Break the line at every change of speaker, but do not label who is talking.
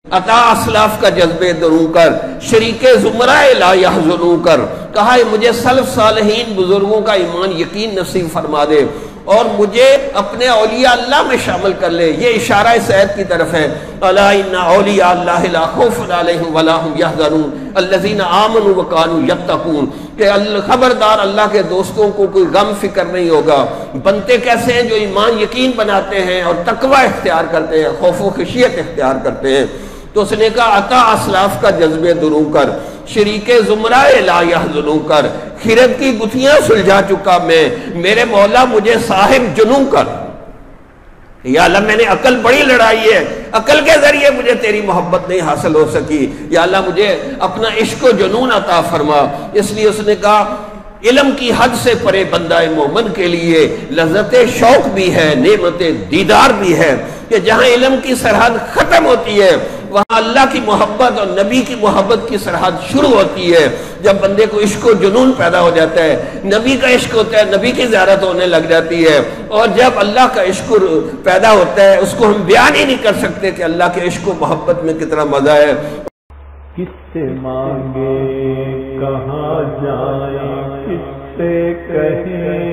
عطا اسلاف کا جذبے دروں کر، شریک زمرہ لا یحزنوں کر، کہا مجھے سلف صالحین بزرگوں کا ایمان یقین نصیب فرما دے اور مجھے اپنے اولیاء اللہ میں شامل کر لے۔ یہ اشارہ اس آیت کی طرف ہے، الا ان اولیاء اللہ لا خوف علیہم ولا هم یحزنون الذین آمنوا وکانوا یتقون، کہ خبردار اللہ کے دوستوں کو کوئی غم فکر نہیں ہوگا۔ بنتے کیسے ہیں؟ جو ایمان یقین بناتے ہیں اور تقوی اختیار کرتے ہیں، خوف و خشیت اختیار کرتے ہیں۔ تو اس نے کہا عطا اسلاف کا جذبے دروں کر، شریک زمرہ لا یحزنوں کر، خرد کی گتھیاں سلجھا چکا میں، میرے مولا مجھے صاحب جنوں کر۔ یا اللہ میں نے عقل بڑی لڑائی ہے، عقل کے ذریعے مجھے تیری محبت نہیں حاصل ہو سکی، یا اللہ مجھے اپنا عشق و جنون عطا فرما۔ اس لیے اس نے کہا علم کی حد سے پرے بندہ مومن کے لیے لذت شوق بھی ہے، نعمت دیدار بھی ہے، کہ جہاں علم کی سرحد ختم ہوتی ہے وہاں اللہ کی محبت اور نبی کی محبت کی سرحد شروع ہوتی ہے۔ جب بندے کو عشق و جنون پیدا ہو جاتا ہے، نبی کا عشق ہوتا ہے، نبی کی زیارت ہونے لگ جاتی ہے، اور جب اللہ کا عشق پیدا ہوتا ہے اس کو ہم بیان ہی نہیں کر سکتے کہ اللہ کے عشق و محبت میں کتنا مزہ ہے۔
کس سے مانگے کہاں جائیں، کس سے کہیں